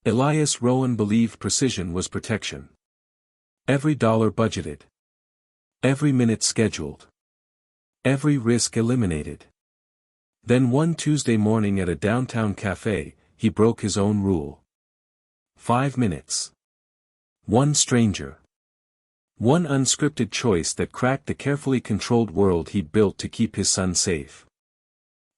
Elias Rowen believed precision was protection. Every dollar budgeted. Every minute scheduled. Every risk eliminated. Then one Tuesday morning at a downtown cafe, he broke his own rule. 5 minutes. One stranger. One unscripted choice that cracked the carefully controlled world he'd built to keep his son safe.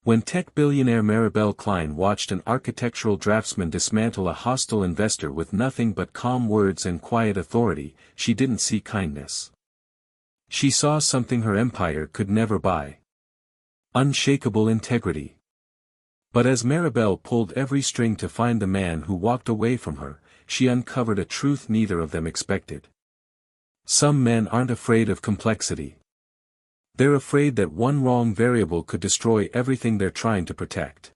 When tech billionaire Maribel Kline watched an architectural draftsman dismantle a hostile investor with nothing but calm words and quiet authority, she didn't see kindness. She saw something her empire could never buy. Unshakable integrity. But as Maribel pulled every string to find the man who walked away from her, she uncovered a truth neither of them expected. Some men aren't afraid of complexity. They're afraid that one wrong variable could destroy everything they're trying to protect.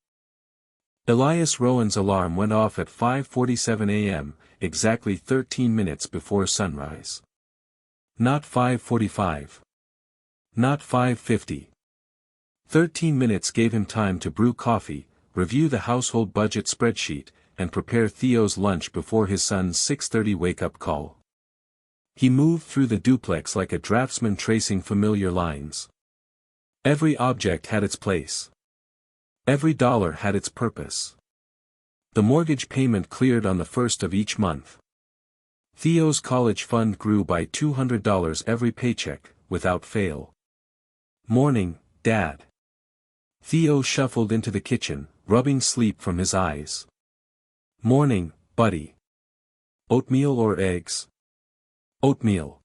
Elias Rowen's alarm went off at 5:47 a.m., exactly 13 minutes before sunrise. Not 5:45. Not 5:50. 13 minutes gave him time to brew coffee, review the household budget spreadsheet, and prepare Theo's lunch before his son's 6:30 wake-up call. He moved through the duplex like a draftsman tracing familiar lines. Every object had its place. Every dollar had its purpose. The mortgage payment cleared on the first of each month. Theo's college fund grew by $200 every paycheck, without fail. Morning, Dad. Theo shuffled into the kitchen, rubbing sleep from his eyes. Morning, buddy. Oatmeal or eggs? Oatmeal.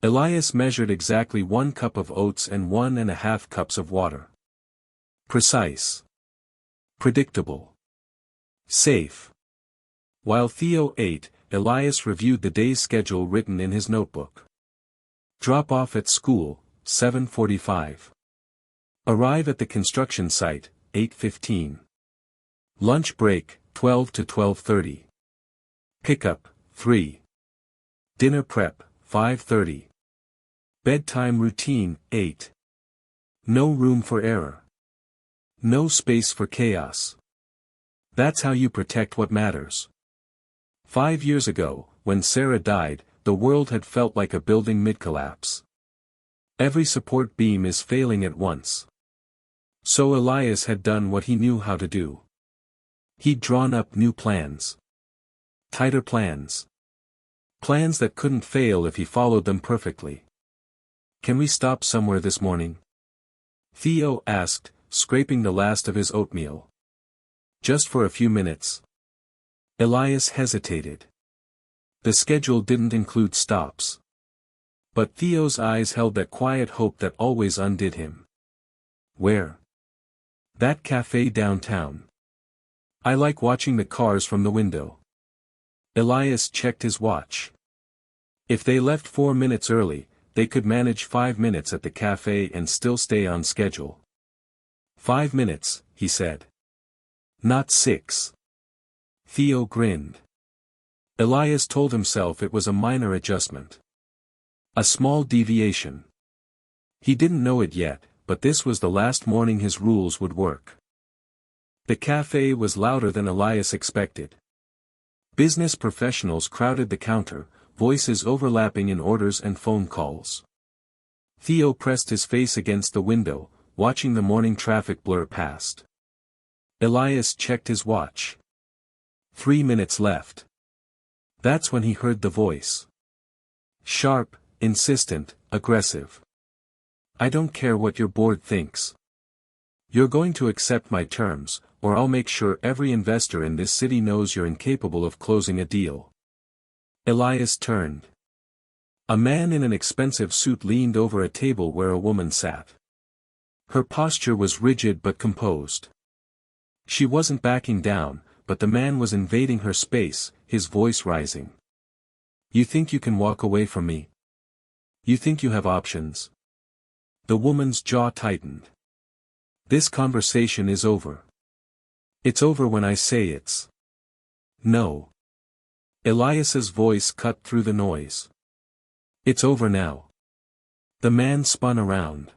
Elias measured exactly 1 cup of oats and 1.5 cups of water. Precise. Predictable. Safe. While Theo ate, Elias reviewed the day's schedule written in his notebook. Drop off at school, 7:45. Arrive at the construction site, 8:15. Lunch break, 12 to 12:30. Pickup, 3. Dinner prep, 5:30. Bedtime routine, 8. No room for error. No space for chaos. That's how you protect what matters. 5 years ago, when Sarah died, the world had felt like a building mid-collapse. Every support beam is failing at once. So Elias had done what he knew how to do. He'd drawn up new plans. Tighter plans. Plans that couldn't fail if he followed them perfectly. Can we stop somewhere this morning? Theo asked, scraping the last of his oatmeal. Just for a few minutes. Elias hesitated. The schedule didn't include stops. But Theo's eyes held that quiet hope that always undid him. Where? That cafe downtown. I like watching the cars from the window. Elias checked his watch. If they left 4 minutes early, they could manage 5 minutes at the cafe and still stay on schedule. 5 minutes, he said. Not 6. Theo grinned. Elias told himself it was a minor adjustment. A small deviation. He didn't know it yet, but this was the last morning his rules would work. The cafe was louder than Elias expected. Business professionals crowded the counter, voices overlapping in orders and phone calls. Theo pressed his face against the window, watching the morning traffic blur past. Elias checked his watch. 3 minutes left. That's when he heard the voice. Sharp, insistent, aggressive. I don't care what your board thinks. You're going to accept my terms, or I'll make sure every investor in this city knows you're incapable of closing a deal. Elias turned. A man in an expensive suit leaned over a table where a woman sat. Her posture was rigid but composed. She wasn't backing down, but the man was invading her space, his voice rising. You think you can walk away from me? You think you have options? The woman's jaw tightened. This conversation is over. It's over when I say it's. No. Elias's voice cut through the noise. It's over now. The man spun around.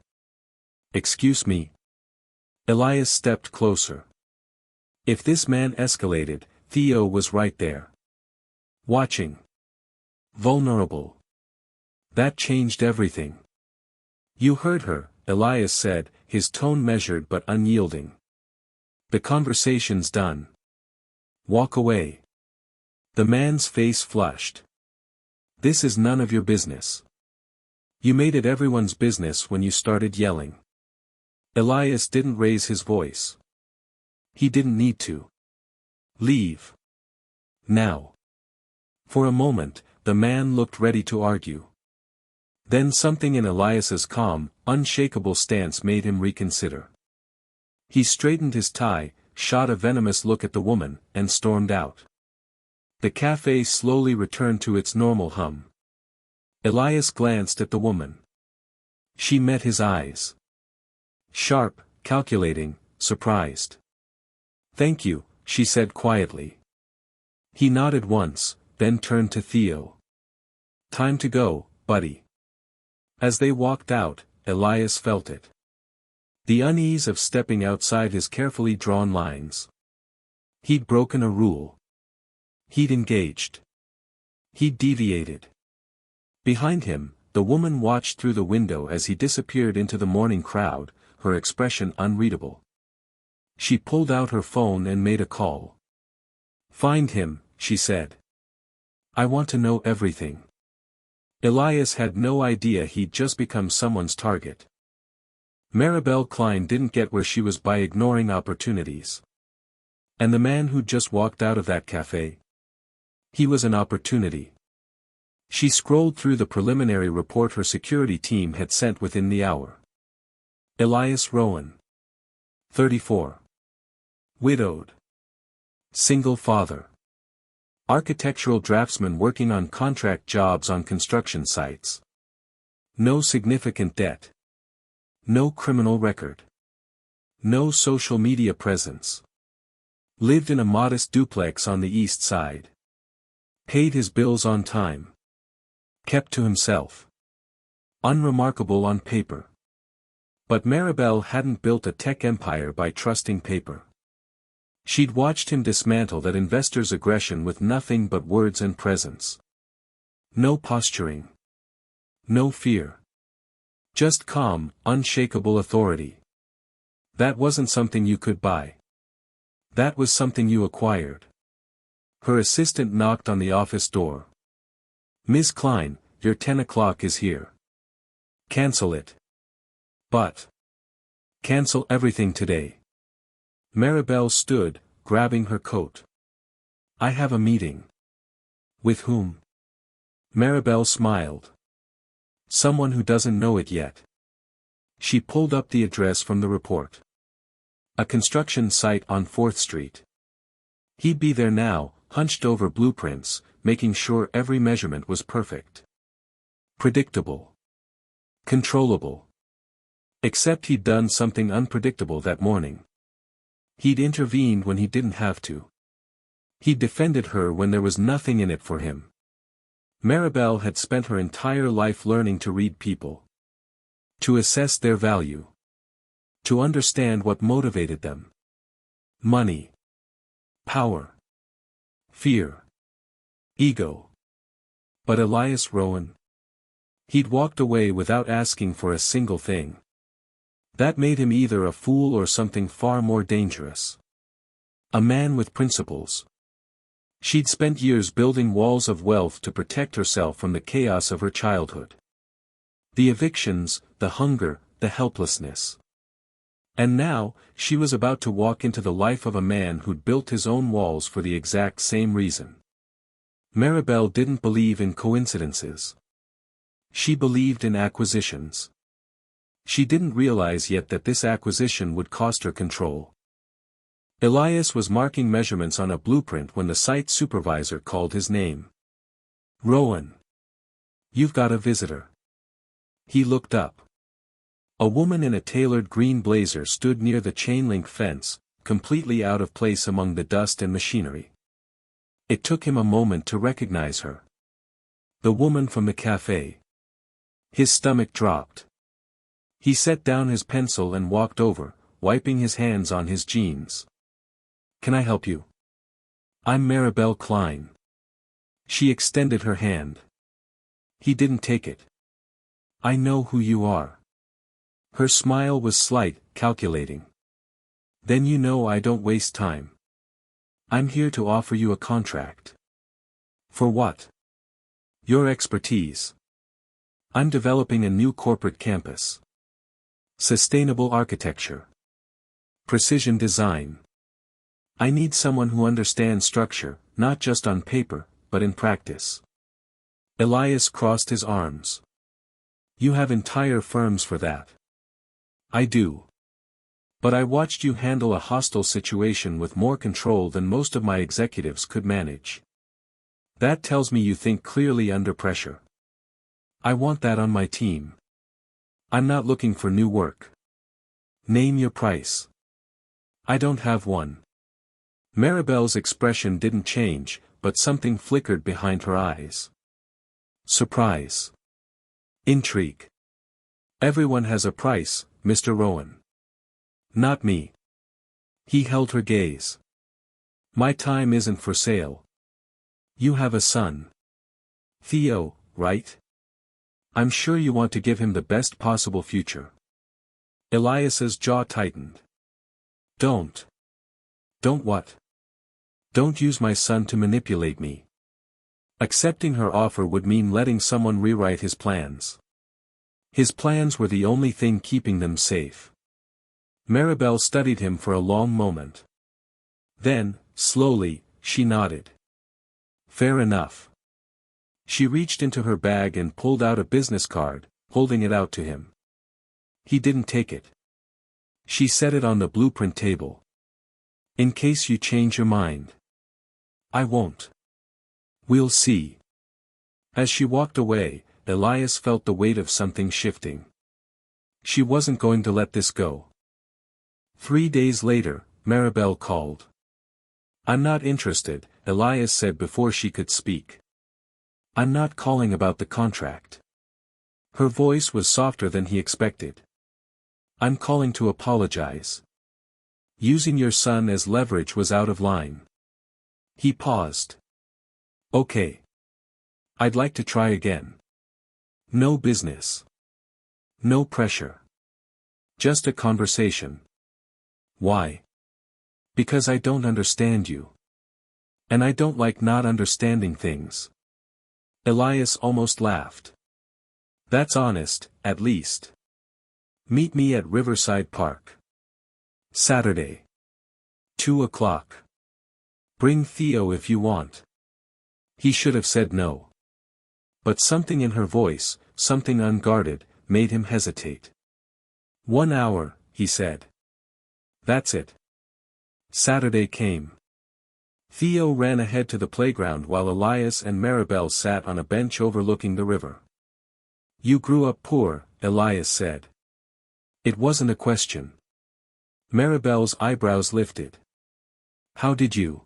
Excuse me. Elias stepped closer. If this man escalated, Theo was right there. Watching. Vulnerable. That changed everything. You heard her, Elias said, his tone measured but unyielding. The conversation's done. Walk away. The man's face flushed. This is none of your business. You made it everyone's business when you started yelling. Elias didn't raise his voice. He didn't need to. Leave. Now. For a moment, the man looked ready to argue. Then something in Elias's calm, unshakable stance made him reconsider. He straightened his tie, shot a venomous look at the woman, and stormed out. The cafe slowly returned to its normal hum. Elias glanced at the woman. She met his eyes. Sharp, calculating, surprised. "Thank you," she said quietly. He nodded once, then turned to Theo. "Time to go, buddy." As they walked out, Elias felt it. The unease of stepping outside his carefully drawn lines. He'd broken a rule. He'd engaged. He'd deviated. Behind him, the woman watched through the window as he disappeared into the morning crowd, her expression unreadable. She pulled out her phone and made a call. "Find him," she said. "I want to know everything." Elias had no idea he'd just become someone's target. Maribel Kline didn't get where she was by ignoring opportunities. And the man who'd just walked out of that cafe? He was an opportunity. She scrolled through the preliminary report her security team had sent within the hour. Elias Rowen. 34. Widowed. Single father. Architectural draftsman working on contract jobs on construction sites. No significant debt. No criminal record. No social media presence. Lived in a modest duplex on the east side. Paid his bills on time. Kept to himself. Unremarkable on paper. But Maribel hadn't built a tech empire by trusting paper. She'd watched him dismantle that investor's aggression with nothing but words and presence. No posturing. No fear. Just calm, unshakable authority. That wasn't something you could buy. That was something you acquired. Her assistant knocked on the office door. "Ms. Kline, your 10 o'clock is here. Cancel it." "But. Cancel everything today." Maribel stood, grabbing her coat. "I have a meeting." "With whom?" Maribel smiled. "Someone who doesn't know it yet." She pulled up the address from the report. A construction site on 4th Street. He'd be there now, hunched over blueprints, making sure every measurement was perfect. Predictable. Controllable. Except he'd done something unpredictable that morning. He'd intervened when he didn't have to. He'd defended her when there was nothing in it for him. Maribel had spent her entire life learning to read people. To assess their value. To understand what motivated them. Money. Power. Fear. Ego. But Elias Rowen? He'd walked away without asking for a single thing. That made him either a fool or something far more dangerous. A man with principles. She'd spent years building walls of wealth to protect herself from the chaos of her childhood. The evictions, the hunger, the helplessness. And now, she was about to walk into the life of a man who'd built his own walls for the exact same reason. Maribel didn't believe in coincidences. She believed in acquisitions. She didn't realize yet that this acquisition would cost her control. Elias was marking measurements on a blueprint when the site supervisor called his name. "Rowen. You've got a visitor." He looked up. A woman in a tailored green blazer stood near the chain-link fence, completely out of place among the dust and machinery. It took him a moment to recognize her. The woman from the cafe. His stomach dropped. He set down his pencil and walked over, wiping his hands on his jeans. "Can I help you?" I'm Maribel Kline. She extended her hand. He didn't take it. I know who you are. Her smile was slight, calculating. Then you know I don't waste time. I'm here to offer you a contract. For what? Your expertise. I'm developing a new corporate campus. Sustainable architecture. Precision design. I need someone who understands structure, not just on paper, but in practice. Elias crossed his arms. You have entire firms for that. I do. But I watched you handle a hostile situation with more control than most of my executives could manage. That tells me you think clearly under pressure. I want that on my team. I'm not looking for new work. Name your price. I don't have one. Maribel's expression didn't change, but something flickered behind her eyes. Surprise. Intrigue. Everyone has a price, Mr. Rowen. Not me. He held her gaze. My time isn't for sale. You have a son. Theo, right? I'm sure you want to give him the best possible future. Elias's jaw tightened. Don't. Don't what? Don't use my son to manipulate me. Accepting her offer would mean letting someone rewrite his plans. His plans were the only thing keeping them safe. Maribel studied him for a long moment. Then, slowly, she nodded. Fair enough. She reached into her bag and pulled out a business card, holding it out to him. He didn't take it. She set it on the blueprint table. In case you change your mind. I won't. We'll see. As she walked away, Elias felt the weight of something shifting. She wasn't going to let this go. 3 days later, Maribel called. I'm not interested, Elias said before she could speak. I'm not calling about the contract. Her voice was softer than he expected. I'm calling to apologize. Using your son as leverage was out of line. He paused. Okay. I'd like to try again. No business. No pressure. Just a conversation. Why? Because I don't understand you. And I don't like not understanding things. Elias almost laughed. That's honest, at least. Meet me at Riverside Park. Saturday. 2 o'clock. Bring Theo if you want. He should have said no. But something in her voice, something unguarded, made him hesitate. 1 hour, he said. That's it. Saturday came. Theo ran ahead to the playground while Elias and Maribel sat on a bench overlooking the river. You grew up poor, Elias said. It wasn't a question. Maribel's eyebrows lifted. How did you?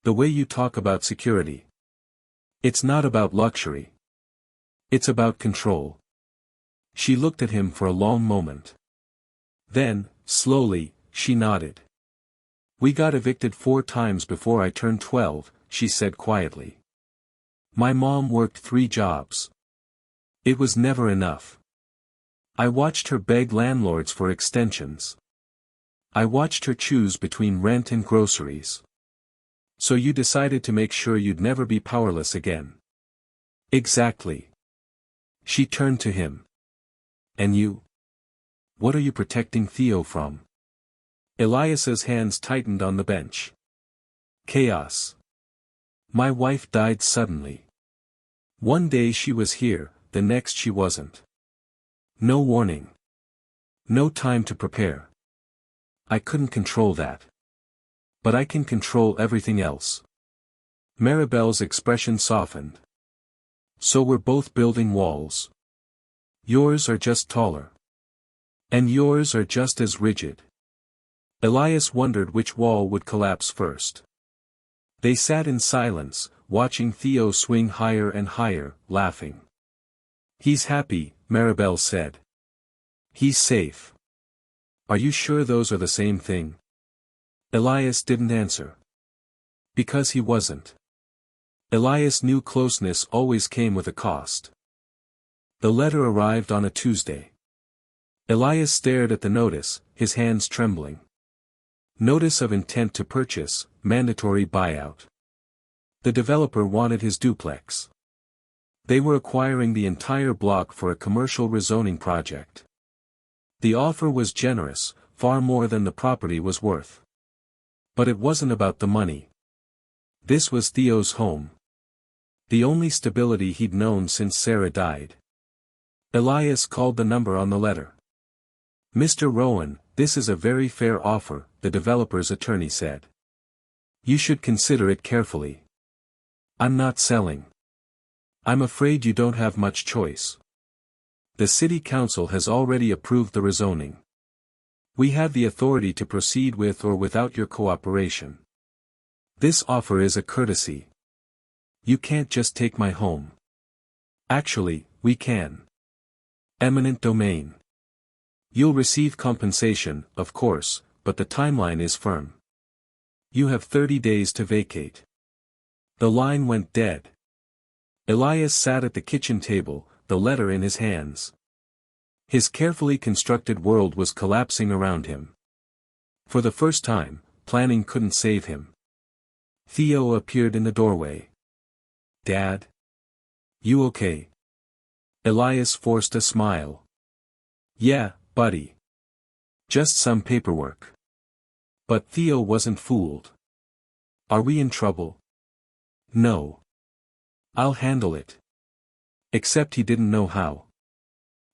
The way you talk about security. It's not about luxury. It's about control. She looked at him for a long moment. Then, slowly, she nodded. We got evicted 4 times before I turned 12, she said quietly. My mom worked 3 jobs. It was never enough. I watched her beg landlords for extensions. I watched her choose between rent and groceries. So you decided to make sure you'd never be powerless again. Exactly. She turned to him. And you? What are you protecting Theo from? Elias's hands tightened on the bench. Chaos. My wife died suddenly. One day she was here, the next she wasn't. No warning. No time to prepare. I couldn't control that. But I can control everything else. Maribel's expression softened. So we're both building walls. Yours are just taller. And yours are just as rigid. Elias wondered which wall would collapse first. They sat in silence, watching Theo swing higher and higher, laughing. He's happy, Maribel said. He's safe. Are you sure those are the same thing? Elias didn't answer. Because he wasn't. Elias knew closeness always came with a cost. The letter arrived on a Tuesday. Elias stared at the notice, his hands trembling. Notice of intent to purchase, mandatory buyout. The developer wanted his duplex. They were acquiring the entire block for a commercial rezoning project. The offer was generous, far more than the property was worth. But it wasn't about the money. This was Theo's home. The only stability he'd known since Sarah died. Elias called the number on the letter. "Mr. Rowen, this is a very fair offer," the developer's attorney said. "You should consider it carefully. I'm not selling. I'm afraid you don't have much choice. The city council has already approved the rezoning. We have the authority to proceed with or without your cooperation. This offer is a courtesy. You can't just take my home. Actually, we can. Eminent domain. You'll receive compensation, of course, but the timeline is firm. You have 30 days to vacate." The line went dead. Elias sat at the kitchen table, the letter in his hands. His carefully constructed world was collapsing around him. For the first time, planning couldn't save him. Theo appeared in the doorway. "Dad? You okay?" Elias forced a smile. "Yeah, buddy. Just some paperwork." But Theo wasn't fooled. "Are we in trouble?" "No. I'll handle it." Except he didn't know how.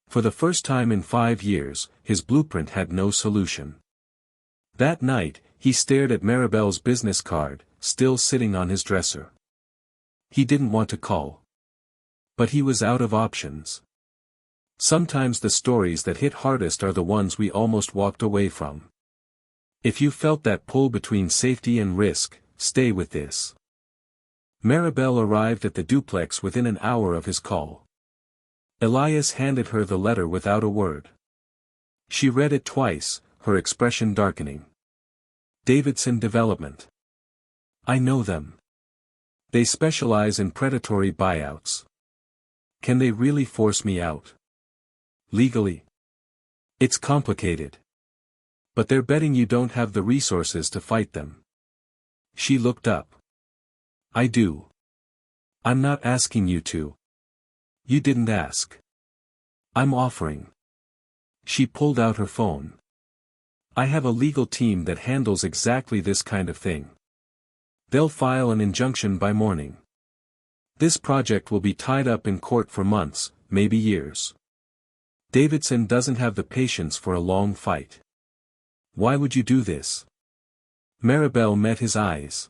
For the first time in 5 years, his blueprint had no solution. That night, he stared at Maribel's business card, still sitting on his dresser. He didn't want to call. But he was out of options. Sometimes the stories that hit hardest are the ones we almost walked away from. If you felt that pull between safety and risk, stay with this. Maribel arrived at the duplex within an hour of his call. Elias handed her the letter without a word. She read it twice, her expression darkening. "Davidson Development. I know them. They specialize in predatory buyouts. Can they really force me out? Legally? It's complicated. But they're betting you don't have the resources to fight them." She looked up. "I do. I'm not asking you to. You didn't ask. I'm offering." She pulled out her phone. "I have a legal team that handles exactly this kind of thing. They'll file an injunction by morning. This project will be tied up in court for months, maybe years. Davidson doesn't have the patience for a long fight. Why would you do this?" Maribel met his eyes.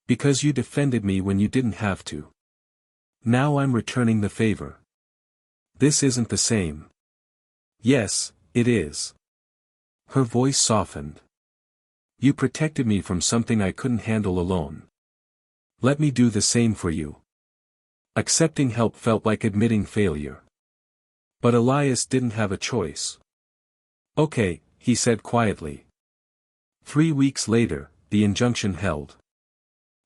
"Because you defended me when you didn't have to. Now I'm returning the favor. This isn't the same." "Yes, it is." Her voice softened. "You protected me from something I couldn't handle alone. Let me do the same for you." Accepting help felt like admitting failure. But Elias didn't have a choice. "Okay," he said quietly. 3 weeks later, the injunction held.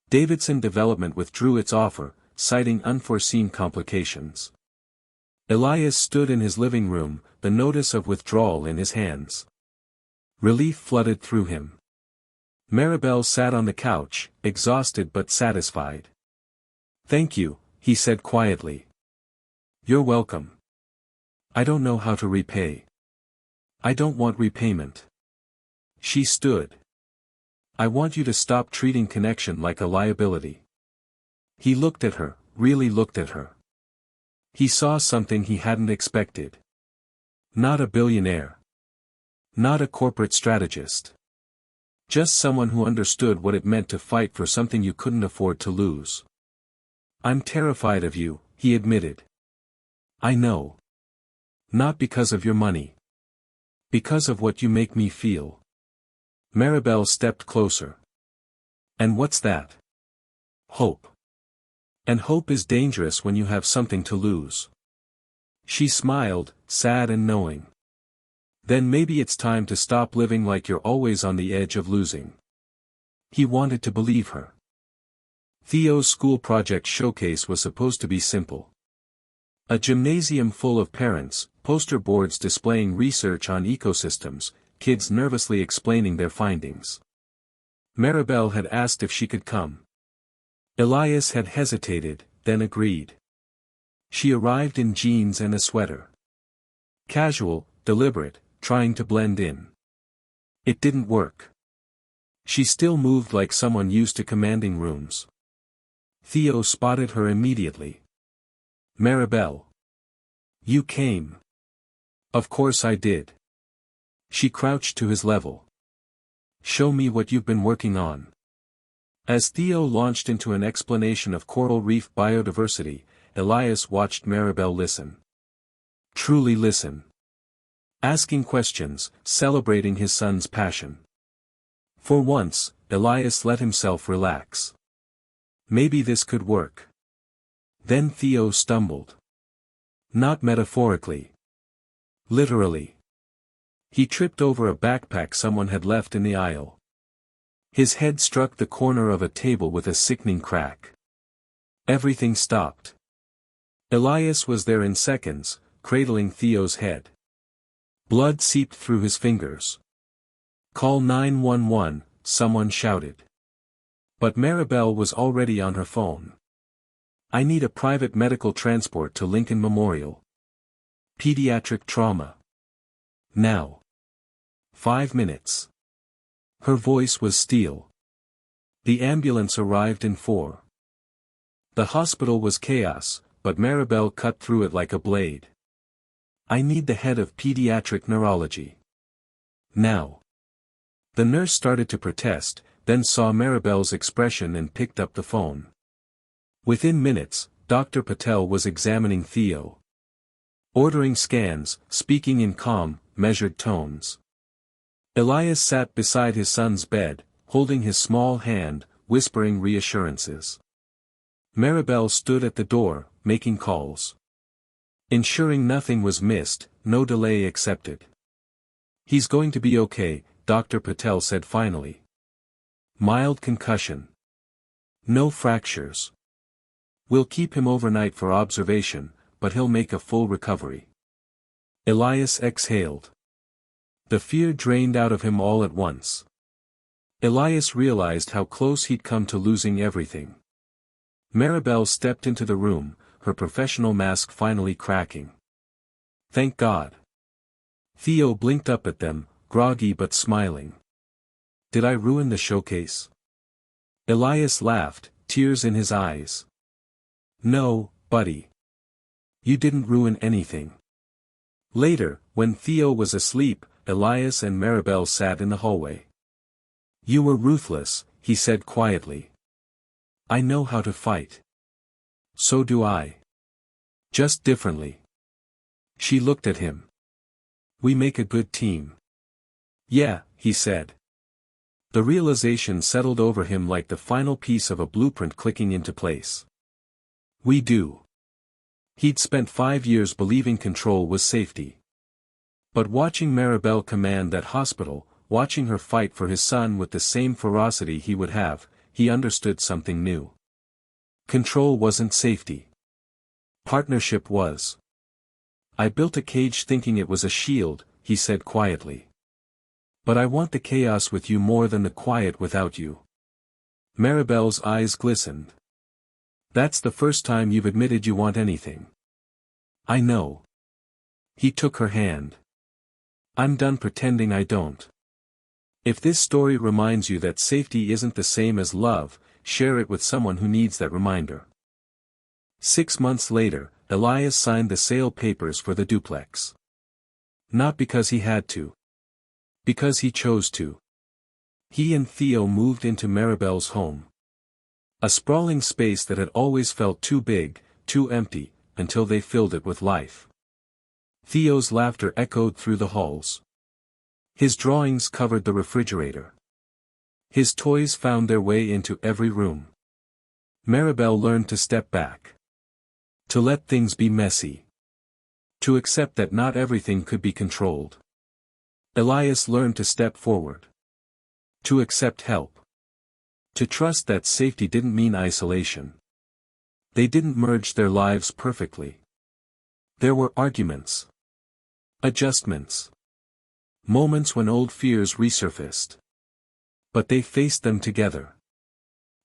Davidson Development withdrew its offer, citing unforeseen complications. Elias stood in his living room, the notice of withdrawal in his hands. Relief flooded through him. Maribel sat on the couch, exhausted but satisfied. "Thank you," he said quietly. "You're welcome. I don't know how to repay. I don't want repayment." She stood. "I want you to stop treating connection like a liability." He looked at her, really looked at her. He saw something he hadn't expected. Not a billionaire. Not a corporate strategist. Just someone who understood what it meant to fight for something you couldn't afford to lose. "I'm terrified of you," he admitted. "I know. Not because of your money. Because of what you make me feel." Maribel stepped closer. "And what's that?" "Hope. And hope is dangerous when you have something to lose." She smiled, sad and knowing. "Then maybe it's time to stop living like you're always on the edge of losing." He wanted to believe her. Theo's school project showcase was supposed to be simple. A gymnasium full of parents, poster boards displaying research on ecosystems, kids nervously explaining their findings. Maribel had asked if she could come. Elias had hesitated, then agreed. She arrived in jeans and a sweater. Casual, deliberate, trying to blend in. It didn't work. She still moved like someone used to commanding rooms. Theo spotted her immediately. Maribel. You came. Of course I did. She crouched to his level. Show me what you've been working on. As Theo launched into an explanation of coral reef biodiversity, Elias watched Maribel listen. Truly listen. Asking questions, celebrating his son's passion. For once, Elias let himself relax. Maybe this could work. Then Theo stumbled. Not metaphorically. Literally. He tripped over a backpack someone had left in the aisle. His head struck the corner of a table with a sickening crack. Everything stopped. Elias was there in seconds, cradling Theo's head. Blood seeped through his fingers. Call 911, someone shouted. But Maribel was already on her phone. I need a private medical transport to Lincoln Memorial. Pediatric trauma. Now. 5 minutes. Her voice was steel. The ambulance arrived in 4. The hospital was chaos, but Maribel cut through it like a blade. I need the head of pediatric neurology. Now. The nurse started to protest, then saw Maribel's expression and picked up the phone. Within minutes, Dr. Patel was examining Theo. Ordering scans, speaking in calm, measured tones. Elias sat beside his son's bed, holding his small hand, whispering reassurances. Maribel stood at the door, making calls. Ensuring nothing was missed, no delay accepted. He's going to be okay, Dr. Patel said finally. Mild concussion. No fractures. We'll keep him overnight for observation, but he'll make a full recovery. Elias exhaled. The fear drained out of him all at once. Elias realized how close he'd come to losing everything. Maribel stepped into the room, her professional mask finally cracking. Thank God. Theo blinked up at them, groggy but smiling. Did I ruin the showcase? Elias laughed, tears in his eyes. No, buddy. You didn't ruin anything. Later, when Theo was asleep, Elias and Maribel sat in the hallway. You were ruthless, he said quietly. I know how to fight. So do I. Just differently. She looked at him. We make a good team. Yeah, he said. The realization settled over him like the final piece of a blueprint clicking into place. We do. He'd spent 5 years believing control was safety. But watching Maribel command that hospital, watching her fight for his son with the same ferocity he would have, he understood something new. Control wasn't safety. Partnership was. I built a cage thinking it was a shield, he said quietly. But I want the chaos with you more than the quiet without you. Maribel's eyes glistened. That's the first time you've admitted you want anything. I know. He took her hand. I'm done pretending I don't. If this story reminds you that safety isn't the same as love, share it with someone who needs that reminder. 6 months later, Elias signed the sale papers for the duplex. Not because he had to. Because he chose to. He and Theo moved into Maribel's home. A sprawling space that had always felt too big, too empty, until they filled it with life. Theo's laughter echoed through the halls. His drawings covered the refrigerator. His toys found their way into every room. Maribel learned to step back. To let things be messy. To accept that not everything could be controlled. Elias learned to step forward. To accept help. To trust that safety didn't mean isolation. They didn't merge their lives perfectly. There were arguments. Adjustments. Moments when old fears resurfaced. But they faced them together.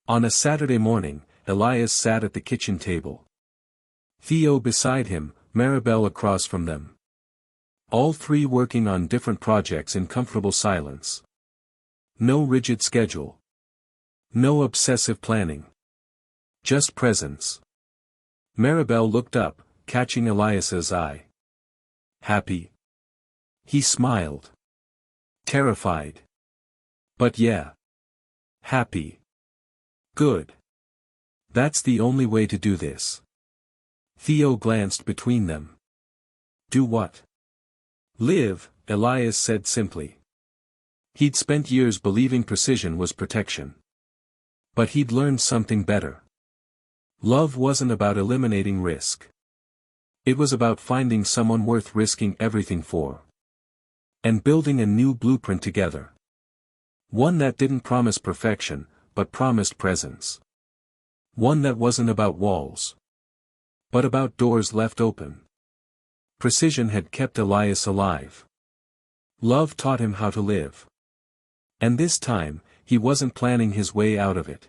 On a Saturday morning, Elias sat at the kitchen table. Theo beside him, Maribel across from them. All three working on different projects in comfortable silence. No rigid schedule. No obsessive planning. Just presence. Maribel looked up, catching Elias's eye. Happy? He smiled. Terrified. But yeah. Happy. Good. That's the only way to do this. Theo glanced between them. Do what? Live, Elias said simply. He'd spent years believing precision was protection. But he'd learned something better. Love wasn't about eliminating risk. It was about finding someone worth risking everything for. And building a new blueprint together. One that didn't promise perfection, but promised presence. One that wasn't about walls. But about doors left open. Precision had kept Elias alive. Love taught him how to live. And this time, he wasn't planning his way out of it.